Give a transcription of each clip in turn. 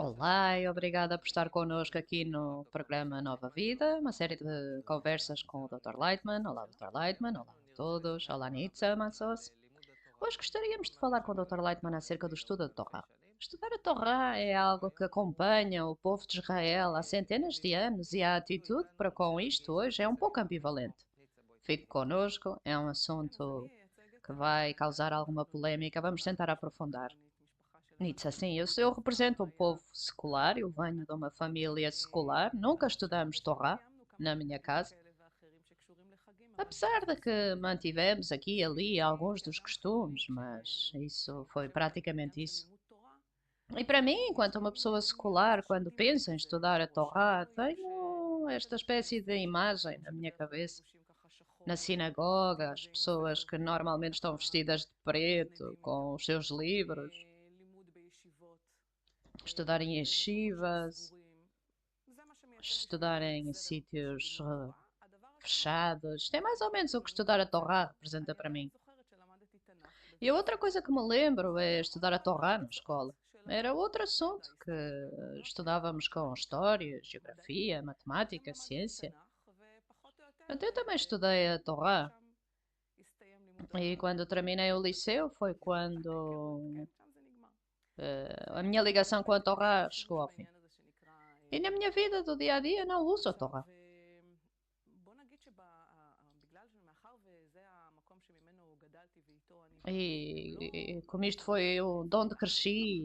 Olá e obrigada por estar connosco aqui no programa Nova Vida, uma série de conversas com o Dr. Lightman. Olá, Dr. Lightman. Olá a todos. Olá, Nitza Massos. Hoje gostaríamos de falar com o Dr. Lightman acerca do estudo da Torá. Estudar a Torá é algo que acompanha o povo de Israel há centenas de anos e a atitude para com isto hoje é um pouco ambivalente. Fique connosco, é um assunto que vai causar alguma polémica. Vamos tentar aprofundar. Nietzsche, assim, eu represento um povo secular, eu venho de uma família secular, nunca estudamos Torá na minha casa, apesar de que mantivemos aqui e ali alguns dos costumes, mas isso foi praticamente isso. E para mim, enquanto uma pessoa secular, quando penso em estudar a Torá, tenho esta espécie de imagem na minha cabeça. Na sinagoga, as pessoas que normalmente estão vestidas de preto, com os seus livros, estudarem em yeshivas, estudar em sítios fechados. Isto é mais ou menos o que estudar a Torá representa para mim. E a outra coisa que me lembro é estudar a Torá na escola. Era outro assunto que estudávamos com história, geografia, matemática, ciência. Então, eu também estudei a Torá. E quando terminei o liceu foi quando a minha ligação com a Torá chegou ao fim. E na minha vida do dia a dia não uso a Torá. E como isto foi de onde cresci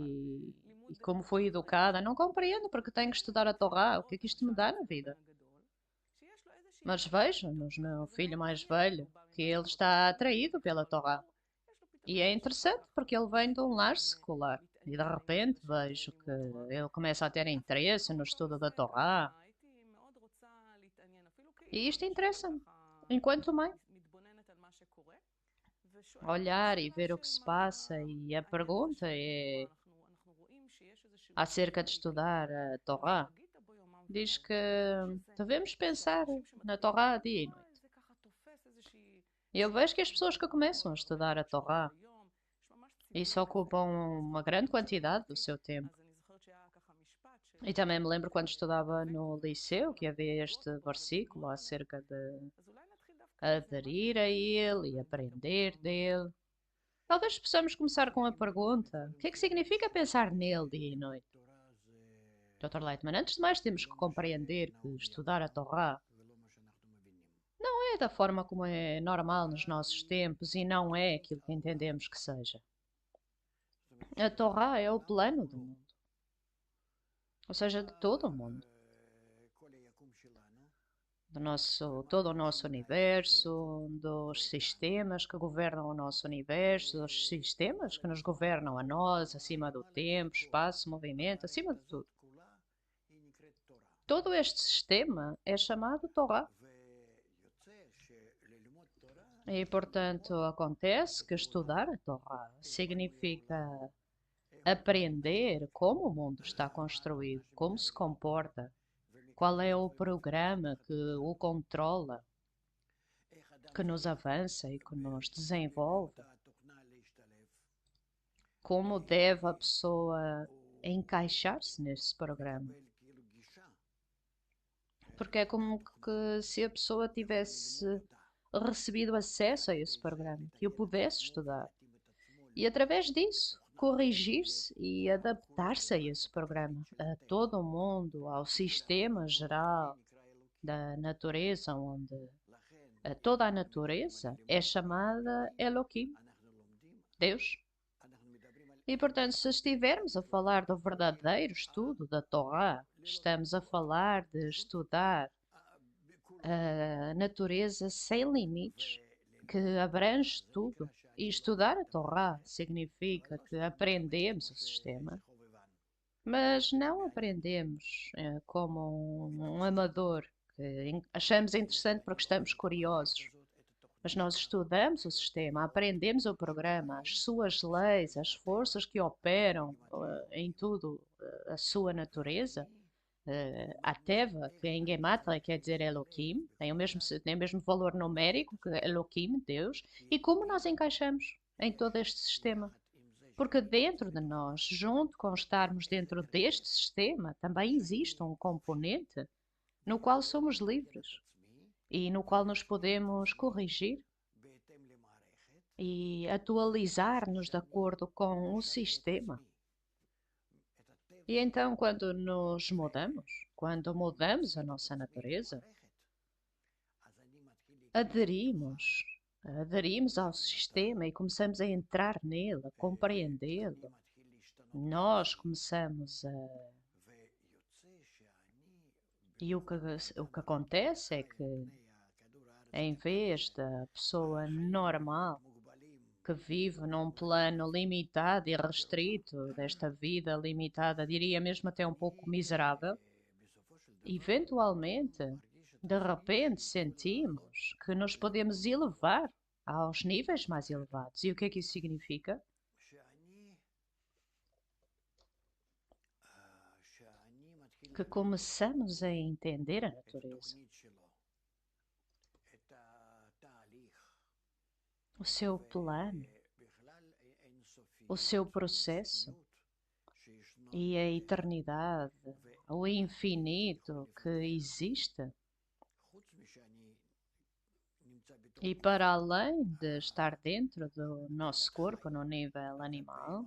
e como fui educada, não compreendo porque tenho que estudar a Torá, o que é que isto me dá na vida. Mas vejo no meu filho mais velho que ele está atraído pela Torá. E é interessante porque ele vem de um lar secular. E de repente vejo que ele começa a ter interesse no estudo da Torá. E isto interessa-me, enquanto mãe. Olhar e ver o que se passa. E a pergunta é acerca de estudar a Torá. Diz que devemos pensar na Torá dia e noite. E eu vejo que as pessoas que começam a estudar a Torá, isso ocupam uma grande quantidade do seu tempo. E também me lembro quando estudava no liceu que havia este versículo acerca de aderir a ele e aprender dele. Talvez possamos começar com a pergunta: o que é que significa pensar nele dia e noite? Dr. Leitman, antes de mais temos que compreender que estudar a Torá não é da forma como é normal nos nossos tempos e não é aquilo que entendemos que seja. A Torá é o plano do mundo, ou seja, de todo o mundo. Todo o nosso universo, dos sistemas que governam o nosso universo, dos sistemas que nos governam a nós, acima do tempo, espaço, movimento, acima de tudo. Todo este sistema é chamado Torá. E, portanto, acontece que estudar a Torá significa aprender como o mundo está construído, como se comporta, qual é o programa que o controla, que nos avança e que nos desenvolve, como deve a pessoa encaixar-se nesse programa. Porque é como que se a pessoa tivesse recebido acesso a esse programa, que o pudesse estudar. E através disso, corrigir-se e adaptar-se a esse programa, a todo o mundo, ao sistema geral da natureza, onde toda a natureza é chamada Elohim, Deus. E portanto, se estivermos a falar do verdadeiro estudo da Torá, estamos a falar de estudar a natureza sem limites, que abrange tudo. E estudar a Torá significa que aprendemos o sistema, mas não aprendemos como um amador, que achamos interessante porque estamos curiosos. Mas nós estudamos o sistema, aprendemos o programa, as suas leis, as forças que operam em tudo a sua natureza. A Teva, que em Gematria quer dizer Elohim, tem o mesmo valor numérico que Elohim, Deus, e como nós encaixamos em todo este sistema. Porque dentro de nós, junto com estarmos dentro deste sistema, também existe um componente no qual somos livres e no qual nos podemos corrigir e atualizar-nos de acordo com o sistema. E então, quando mudamos a nossa natureza, aderimos, aderimos ao sistema e começamos a entrar nele, a compreendê-lo. Nós começamos a. E o que acontece é que, em vez da pessoa normal que vive num plano limitado e restrito desta vida limitada, diria mesmo até um pouco miserável, eventualmente, de repente, sentimos que nos podemos elevar aos níveis mais elevados. E o que é que isso significa? Que começamos a entender a natureza, o seu plano, o seu processo e a eternidade, o infinito que existe. E para além de estar dentro do nosso corpo no nível animal,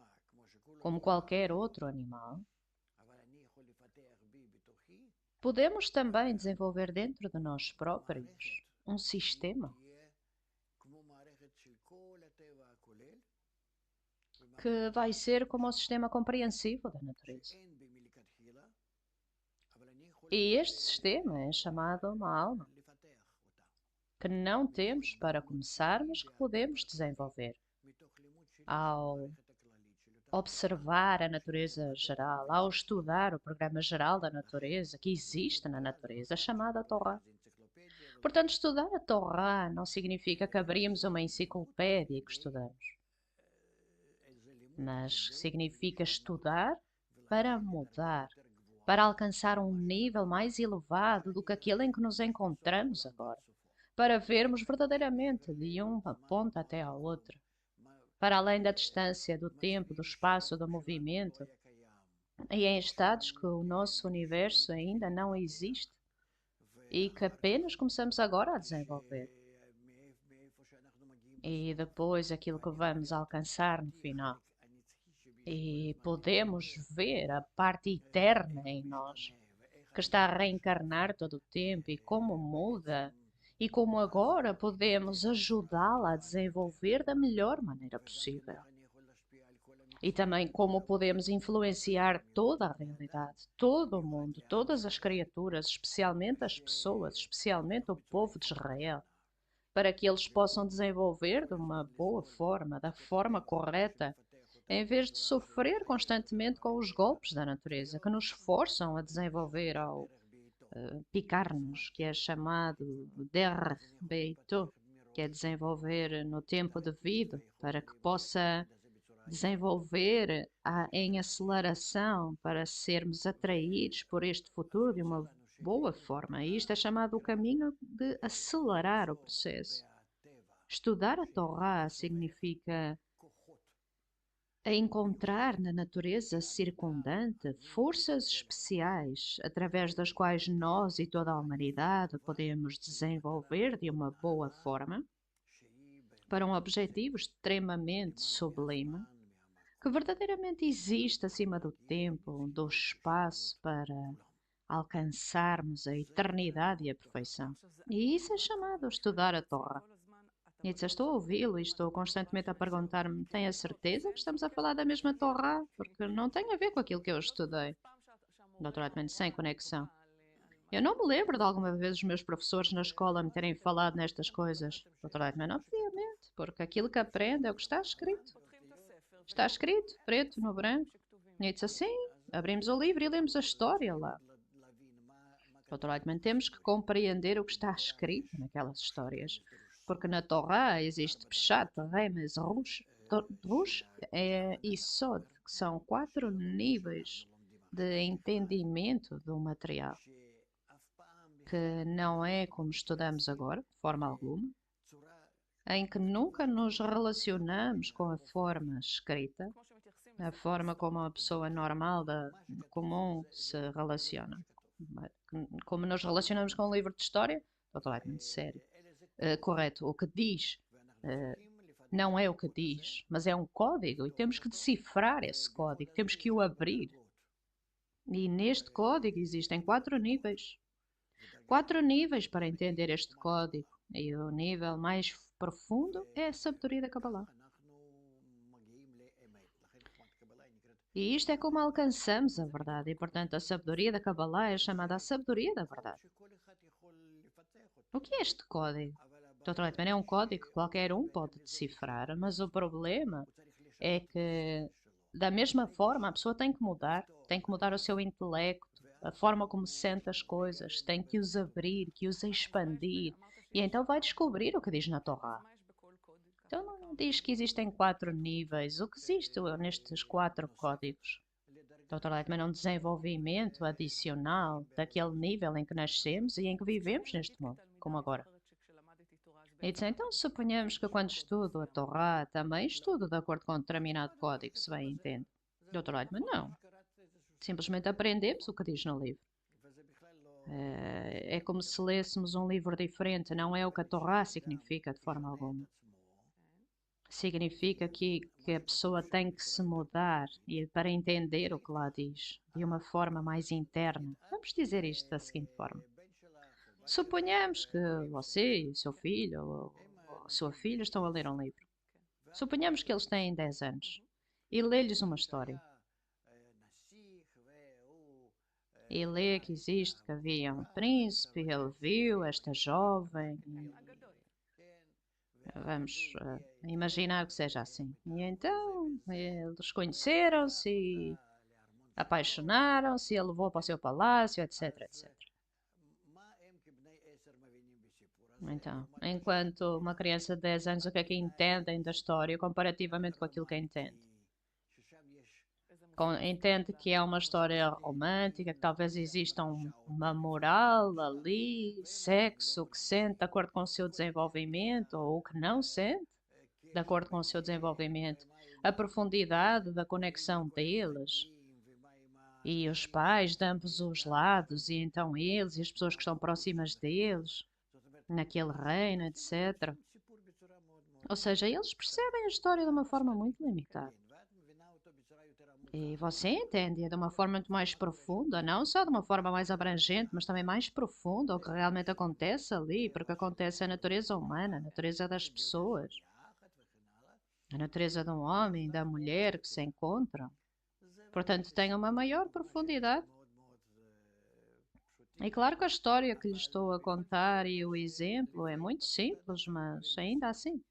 como qualquer outro animal, podemos também desenvolver dentro de nós próprios um sistema que vai ser como o sistema compreensivo da natureza. E este sistema é chamado uma alma, que não temos para começar, mas que podemos desenvolver ao observar a natureza geral, ao estudar o programa geral da natureza, que existe na natureza, chamada Torá. Portanto, estudar a Torá não significa que abrimos uma enciclopédia e que estudamos, mas significa estudar para mudar, para alcançar um nível mais elevado do que aquele em que nos encontramos agora, para vermos verdadeiramente de uma ponta até à outra, para além da distância, do tempo, do espaço, do movimento, e em estados que o nosso universo ainda não existe e que apenas começamos agora a desenvolver. E depois aquilo que vamos alcançar no final. E podemos ver a parte eterna em nós, que está a reencarnar todo o tempo e como muda, e como agora podemos ajudá-la a desenvolver da melhor maneira possível. E também como podemos influenciar toda a realidade, todo o mundo, todas as criaturas, especialmente as pessoas, especialmente o povo de Israel, para que eles possam desenvolver de uma boa forma, da forma correta, em vez de sofrer constantemente com os golpes da natureza, que nos forçam a desenvolver ao picar-nos, que é chamado Der Beito, que é desenvolver no tempo devido, para que possa desenvolver em aceleração para sermos atraídos por este futuro de uma boa forma. E isto é chamado o caminho de acelerar o processo. Estudar a Torá significa encontrar na natureza circundante forças especiais através das quais nós e toda a humanidade podemos desenvolver de uma boa forma para um objetivo extremamente sublime que verdadeiramente existe acima do tempo, do espaço para alcançarmos a eternidade e a perfeição. E isso é chamado estudar a Torá. E disse, estou a ouvi-lo e estou constantemente a perguntar-me, tem a certeza que estamos a falar da mesma Torá? Porque não tem a ver com aquilo que eu estudei. Naturalmente, sem conexão. Eu não me lembro de alguma vez os meus professores na escola me terem falado nestas coisas. Naturalmente, obviamente, porque aquilo que aprende é o que está escrito. Está escrito, preto no branco. E disse assim, abrimos o livro e lemos a história lá. Naturalmente, temos que compreender o que está escrito naquelas histórias. Porque na Torá existe Peshat, Remes, Rush e Sod, que são 4 níveis de entendimento do material, que não é como estudamos agora, de forma alguma, em que nunca nos relacionamos com a forma escrita, a forma como a pessoa normal, comum, se relaciona. Como nos relacionamos com um livro de história, totalmente sério. Correto, o que diz não é o que diz, mas é um código e temos que decifrar esse código, temos que o abrir. E neste código existem 4 níveis. 4 níveis para entender este código. E o nível mais profundo é a sabedoria da Kabbalah. E isto é como alcançamos a verdade. E, portanto, a sabedoria da Kabbalah é chamada a sabedoria da verdade. O que é este código? Totalmente, é um código que qualquer um pode decifrar, mas o problema é que, da mesma forma, a pessoa tem que mudar o seu intelecto, a forma como sente as coisas, tem que os abrir, que os expandir, e então vai descobrir o que diz na Torá. Então não diz que existem 4 níveis, o que existe nestes 4 códigos? Dr. Leitman é um desenvolvimento adicional daquele nível em que nascemos e em que vivemos neste mundo, como agora. E diz, então suponhamos que quando estudo a Torá também estudo de acordo com um determinado código, se bem entende. Dr. Leitman, não. Simplesmente aprendemos o que diz no livro. É como se lêssemos um livro diferente, não é o que a Torá significa de forma alguma. Significa que a pessoa tem que se mudar e para entender o que lá diz, de uma forma mais interna. Vamos dizer isto da seguinte forma. Suponhamos que você e o seu filho ou a sua filha estão a ler um livro. Suponhamos que eles têm 10 anos e lê-lhes uma história. E lê que existe, que havia um príncipe, ele viu esta jovem. Vamos imaginar que seja assim. E então eles conheceram-se e apaixonaram-se, ele levou para o seu palácio, etc, etc. Então, enquanto uma criança de 10 anos, o que é que entendem da história comparativamente com aquilo que entende? Entende que é uma história romântica, que talvez exista uma moral ali, sexo, que sente de acordo com o seu desenvolvimento, ou o que não sente de acordo com o seu desenvolvimento, a profundidade da conexão deles e os pais de ambos os lados, e então eles e as pessoas que estão próximas deles, naquele reino, etc. Ou seja, eles percebem a história de uma forma muito limitada. E você entende de uma forma muito mais profunda, não só de uma forma mais abrangente, mas também mais profunda o que realmente acontece ali, porque acontece a natureza humana, a natureza das pessoas, a natureza de um homem e da mulher que se encontram. Portanto, tem uma maior profundidade. É claro que a história que lhe estou a contar e o exemplo é muito simples, mas ainda assim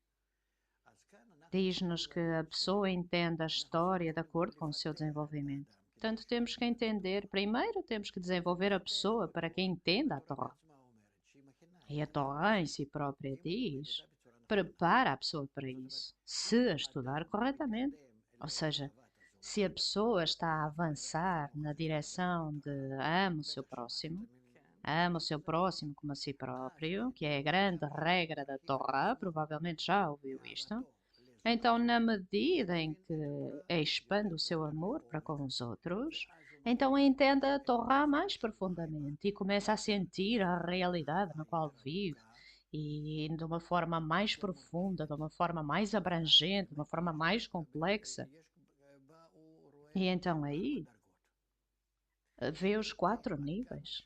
diz-nos que a pessoa entende a história de acordo com o seu desenvolvimento. Portanto, temos que entender, primeiro temos que desenvolver a pessoa para que entenda a Torá. E a Torá em si própria diz, prepara a pessoa para isso, se a estudar corretamente. Ou seja, se a pessoa está a avançar na direção de ama o seu próximo como a si próprio, que é a grande regra da Torá, provavelmente já ouviu isto. Então, na medida em que expande o seu amor para com os outros, então entenda a Torá mais profundamente e começa a sentir a realidade na qual vive e de uma forma mais profunda, de uma forma mais abrangente, de uma forma mais complexa. E então aí vê os 4 níveis,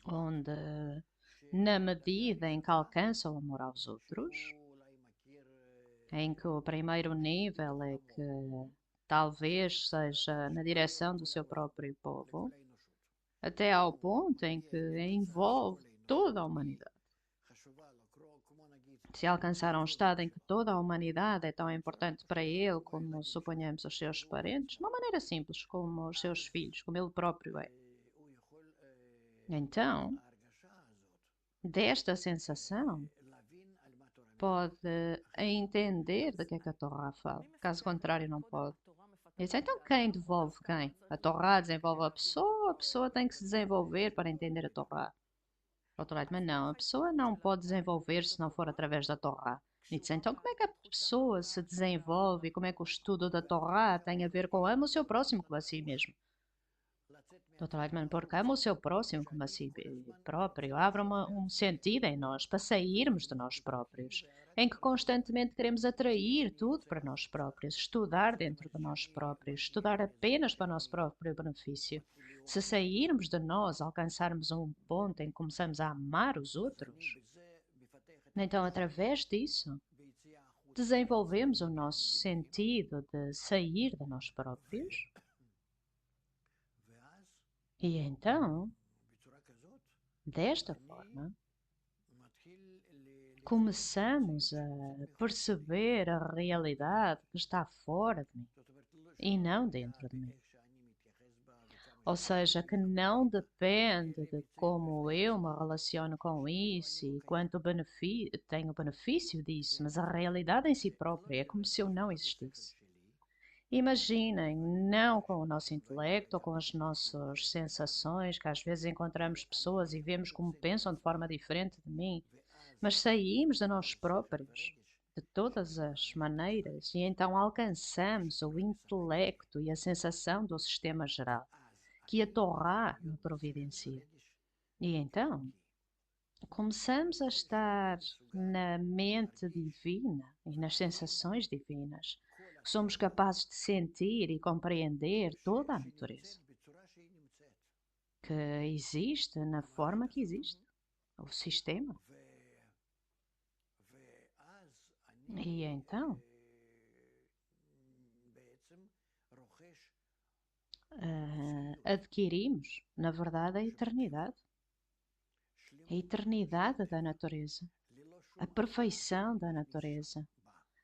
onde na medida em que alcança o amor aos outros, em que o primeiro nível é que talvez seja na direção do seu próprio povo, até ao ponto em que envolve toda a humanidade. Se alcançar um estado em que toda a humanidade é tão importante para ele como, suponhamos, os seus parentes, de uma maneira simples, como os seus filhos, como ele próprio é. Então, desta sensação, pode entender de que é que a Torá fala. Caso contrário, não pode. Isso, então, quem devolve quem? A Torá desenvolve a pessoa tem que se desenvolver para entender a Torá. Mas não, a pessoa não pode desenvolver se não for através da Torá. Disse, então como é que a pessoa se desenvolve e como é que o estudo da Torá tem a ver com ama o seu próximo como a si mesmo? Dr. Leitman, porque ama o seu próximo como a si próprio, abre um sentido em nós para sairmos de nós próprios, em que constantemente queremos atrair tudo para nós próprios, estudar dentro de nós próprios, estudar apenas para o nosso próprio benefício. Se sairmos de nós, alcançarmos um ponto em que começamos a amar os outros, então através disso desenvolvemos o nosso sentido de sair de nós próprios e então, desta forma, começamos a perceber a realidade que está fora de mim e não dentro de mim. Ou seja, que não depende de como eu me relaciono com isso e quanto tenho benefício disso, mas a realidade em si própria é como se eu não existisse. Imaginem, não com o nosso intelecto ou com as nossas sensações, que às vezes encontramos pessoas e vemos como pensam de forma diferente de mim, mas saímos de nós próprios, de todas as maneiras, e então alcançamos o intelecto e a sensação do sistema geral, que a Torá nos providencia. E então começamos a estar na mente divina e nas sensações divinas. Somos capazes de sentir e compreender toda a natureza que existe na forma que existe, o sistema. E então adquirimos, na verdade, a eternidade da natureza, a perfeição da natureza,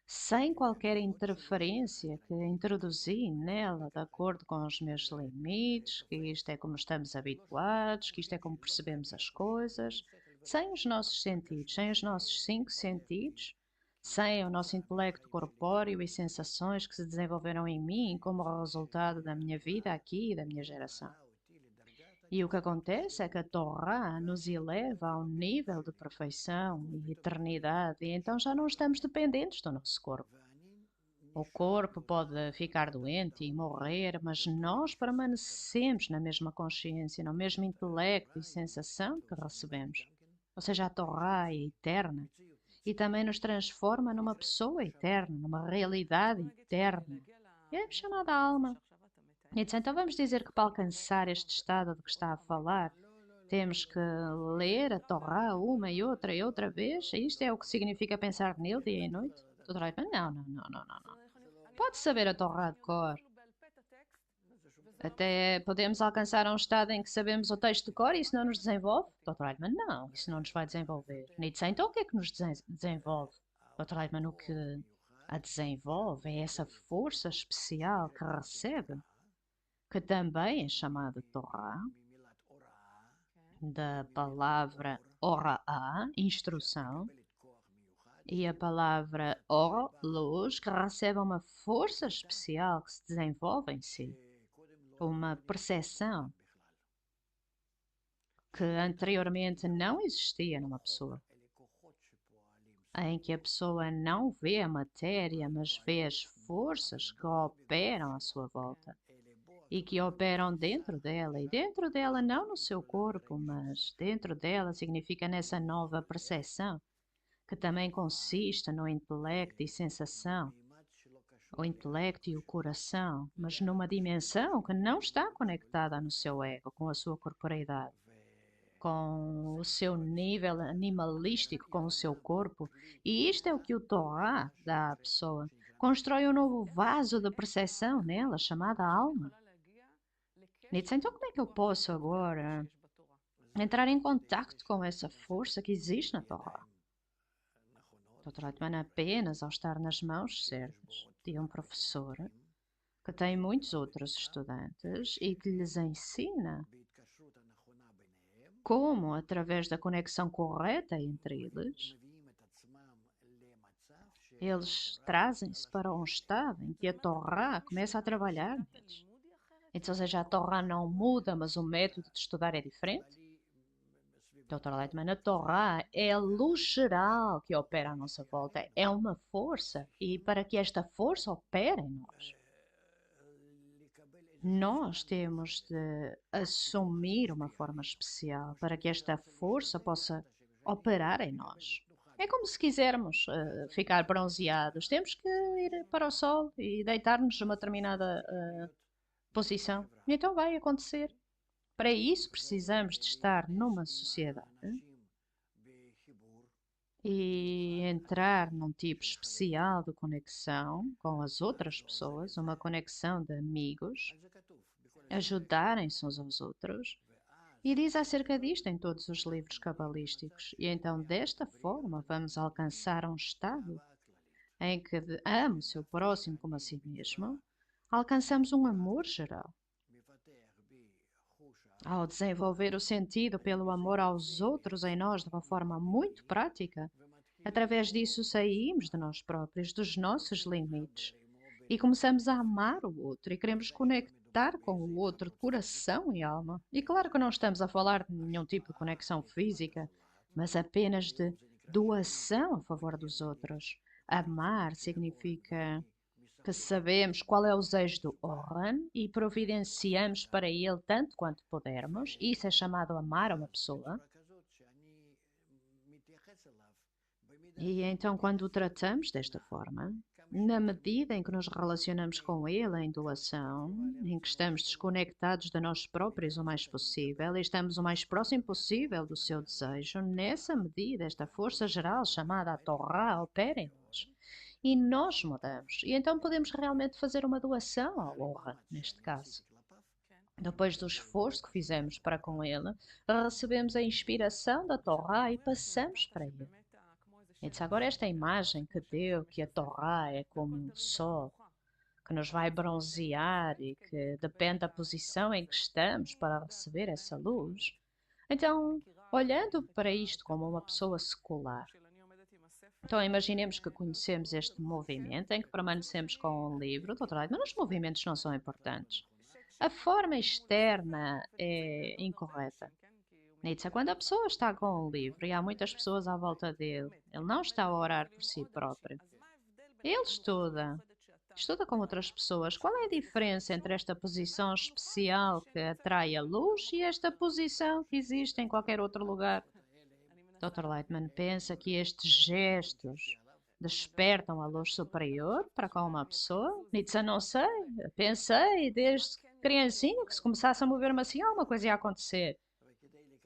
sem qualquer interferência que introduzi nela de acordo com os meus limites, que isto é como estamos habituados, que isto é como percebemos as coisas, sem os nossos sentidos, sem os nossos 5 sentidos, sem o nosso intelecto corpóreo e sensações que se desenvolveram em mim como resultado da minha vida aqui e da minha geração. E o que acontece é que a Torá nos eleva a um nível de perfeição e eternidade, e então já não estamos dependentes do nosso corpo. O corpo pode ficar doente e morrer, mas nós permanecemos na mesma consciência, no mesmo intelecto e sensação que recebemos. Ou seja, a Torá é eterna e também nos transforma numa pessoa eterna, numa realidade eterna. É chamada alma. Então vamos dizer que para alcançar este estado de que está a falar, temos que ler a Torá uma e outra vez? Isto é o que significa pensar nele dia e noite? Não, não, não, não, não, não. Pode saber a Torá de cor. Até podemos alcançar um estado em que sabemos o texto de cor e isso não nos desenvolve? Dr. Eichmann, não, isso não nos vai desenvolver. Nietzsche, então o que é que nos desenvolve? Dr. Eichmann, o que a desenvolve é essa força especial que recebe, que também é chamada Torá, da palavra Orá, instrução, e a palavra Or, luz, que recebe uma força especial que se desenvolve em si, uma percepção que anteriormente não existia numa pessoa, em que a pessoa não vê a matéria, mas vê as forças que operam à sua volta e que operam dentro dela, e dentro dela não no seu corpo, mas dentro dela significa nessa nova percepção, que também consiste no intelecto e sensação, o intelecto e o coração, mas numa dimensão que não está conectada no seu ego, com a sua corporeidade, com o seu nível animalístico, com o seu corpo. E isto é o que o Torá dá à pessoa. Constrói um novo vaso de percepção nela, chamada alma. Nietzsche, então como é que eu posso agora entrar em contacto com essa força que existe na Torá? Dr. Altman, apenas ao estar nas mãos certas de um professor que tem muitos outros estudantes e que lhes ensina como, através da conexão correta entre eles trazem-se para um estado em que a Torá começa a trabalhar neles. Então, ou seja, a Torá não muda, mas o método de estudar é diferente? Dr. Leitman, a Torá é a luz geral que opera à nossa volta. É uma força. E para que esta força opere em nós temos de assumir uma forma especial para que esta força possa operar em nós. É como se quisermos ficar bronzeados. Temos que ir para o sol e deitar-nos numa determinada posição. E então vai acontecer. Para isso precisamos de estar numa sociedade e entrar num tipo especial de conexão com as outras pessoas, uma conexão de amigos, ajudarem-se uns aos outros. E diz acerca disto em todos os livros cabalísticos. E então, desta forma, vamos alcançar um estado em que amo o seu próximo como a si mesmo, alcançamos um amor geral. Ao desenvolver o sentido pelo amor aos outros em nós de uma forma muito prática, através disso saímos de nós próprios, dos nossos limites, e começamos a amar o outro e queremos conectar com o outro de coração e alma. E claro que não estamos a falar de nenhum tipo de conexão física, mas apenas de doação a favor dos outros. Amar significa que sabemos qual é o desejo do Oran e providenciamos para ele tanto quanto pudermos. Isso é chamado amar uma pessoa. E então, quando o tratamos desta forma, na medida em que nos relacionamos com ele em doação, em que estamos desconectados de nós próprios o mais possível e estamos o mais próximo possível do seu desejo, nessa medida, esta força geral chamada a Torá opera em nós. E nós mudamos. E então podemos realmente fazer uma doação ao Oran, neste caso. Depois do esforço que fizemos para com ele, recebemos a inspiração da Torá e passamos para ele. Então, agora esta imagem que deu, que a Torá é como um sol, que nos vai bronzear e que depende da posição em que estamos para receber essa luz. Então, olhando para isto como uma pessoa secular, então imaginemos que conhecemos este movimento em que permanecemos com um livro, doutorado, mas os movimentos não são importantes. A forma externa é incorreta. Nietzsche, quando a pessoa está com um livro e há muitas pessoas à volta dele, ele não está a orar por si próprio. Ele estuda com outras pessoas. Qual é a diferença entre esta posição especial que atrai a luz e esta posição que existe em qualquer outro lugar? Dr. Lightman pensa que estes gestos despertam a luz superior para com uma pessoa? Nietzsche, não sei. Pensei desde criancinha que se começasse a mover-me assim, alguma coisa ia acontecer.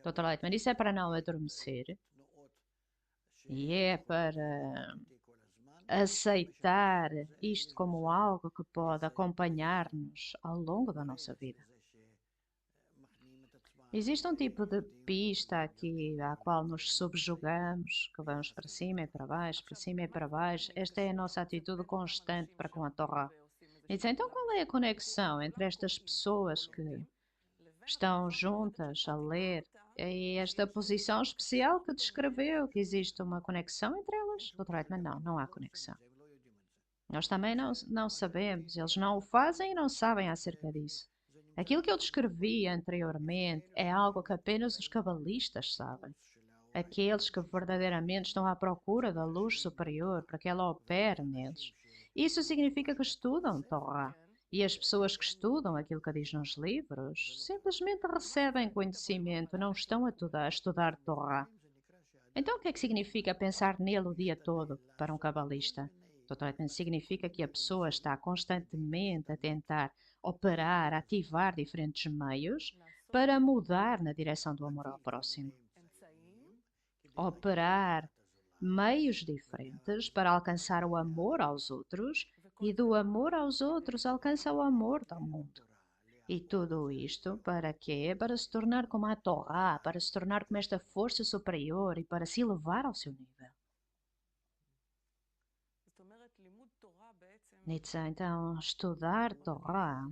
Dr. Lightman, isso é para não adormecer e é para aceitar isto como algo que pode acompanhar-nos ao longo da nossa vida. Existe um tipo de pista aqui à qual nos subjugamos, que vamos para cima e para baixo, para cima e para baixo. Esta é a nossa atitude constante para com a Torá. Então, qual é a conexão entre estas pessoas que estão juntas a ler e esta posição especial que descreveu, que existe uma conexão entre elas? Doutor Reitman, não há conexão. Nós também não sabemos, eles não o fazem e não sabem acerca disso. Aquilo que eu descrevi anteriormente é algo que apenas os cabalistas sabem. Aqueles que verdadeiramente estão à procura da luz superior para que ela opere neles. Isso significa que estudam Torá. E as pessoas que estudam aquilo que diz nos livros simplesmente recebem conhecimento, não estão a estudar Torá. Então, o que é que significa pensar nele o dia todo para um cabalista? Totalmente significa que a pessoa está constantemente a tentar operar, ativar diferentes meios para mudar na direção do amor ao próximo. Operar meios diferentes para alcançar o amor aos outros e do amor aos outros alcança o amor do mundo. E tudo isto para quê? Para se tornar como a Torá, para se tornar como esta força superior e para se elevar ao seu nível. Nietzsche, então, estudar Torá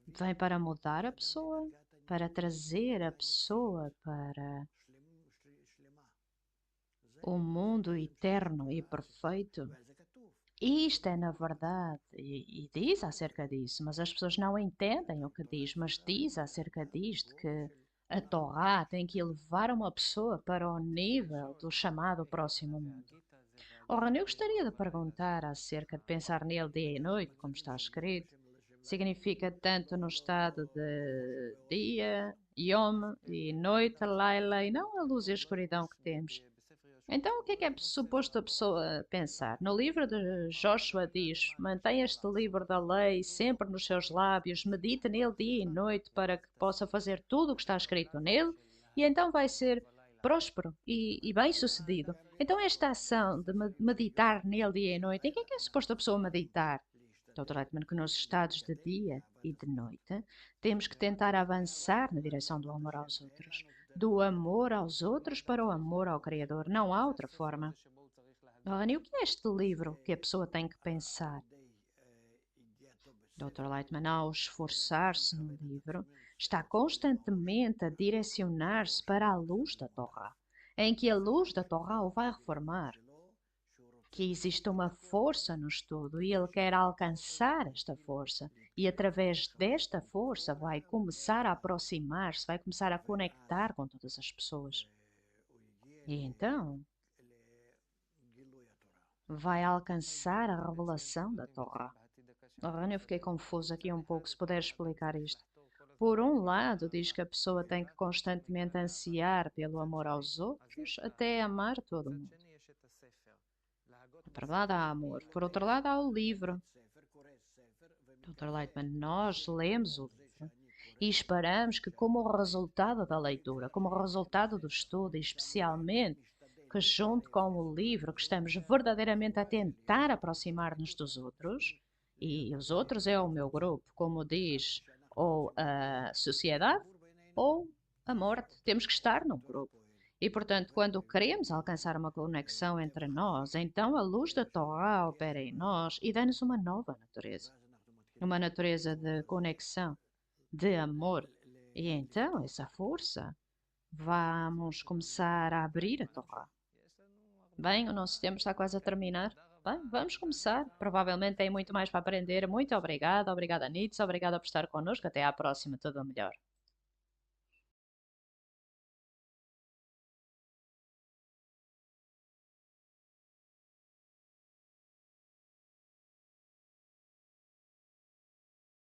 vem para mudar a pessoa, para trazer a pessoa para o mundo eterno e perfeito. Isto é, na verdade, e diz acerca disso, mas as pessoas não entendem o que diz, mas diz acerca disto que A Torá tem que elevar uma pessoa para o nível do chamado próximo mundo. Ora, eu gostaria de perguntar acerca de pensar nele dia e noite, como está escrito. Significa tanto no estado de dia, Yom, e noite, Laila, e não a luz e a escuridão que temos. Então, o que é suposto a pessoa pensar? No livro de Joshua diz: mantenha este livro da lei sempre nos seus lábios, medite nele dia e noite para que possa fazer tudo o que está escrito nele, e então vai ser próspero e bem-sucedido. Então, esta ação de meditar nele dia e noite, em que é suposto a pessoa meditar? Dr. Leitman, que nos estados de dia e de noite temos que tentar avançar na direção do amor aos outros, do amor aos outros para o amor ao Criador. Não há outra forma. Rani, o que é este livro que a pessoa tem que pensar? Dr. Lightman, ao esforçar-se no livro, está constantemente a direcionar-se para a luz da Torá, em que a luz da Torá o vai reformar. Que existe uma força no estudo e ele quer alcançar esta força e através desta força vai começar a aproximar-se, vai começar a conectar com todas as pessoas. E então vai alcançar a revelação da Torá. Eu fiquei confuso aqui um pouco, se puder explicar isto. Por um lado, diz que a pessoa tem que constantemente ansiar pelo amor aos outros até amar todo mundo. Por outro lado há amor, por outro lado há o livro. Dr. Lightman, nós lemos o livro e esperamos que, como resultado da leitura, como resultado do estudo, e especialmente que junto com o livro que estamos verdadeiramente a tentar aproximar-nos dos outros, e os outros é o meu grupo, como diz, ou a sociedade ou a morte. Temos que estar num grupo. E, portanto, quando queremos alcançar uma conexão entre nós, então a luz da Torá opera em nós e dá-nos uma nova natureza. Uma natureza de conexão, de amor. E então, essa força, vamos começar a abrir a Torá. Bem, o nosso tempo está quase a terminar. Bem, vamos começar. Provavelmente tem muito mais para aprender. Muito obrigada, obrigada, Nitz, obrigada por estar connosco. Até à próxima, tudo o melhor.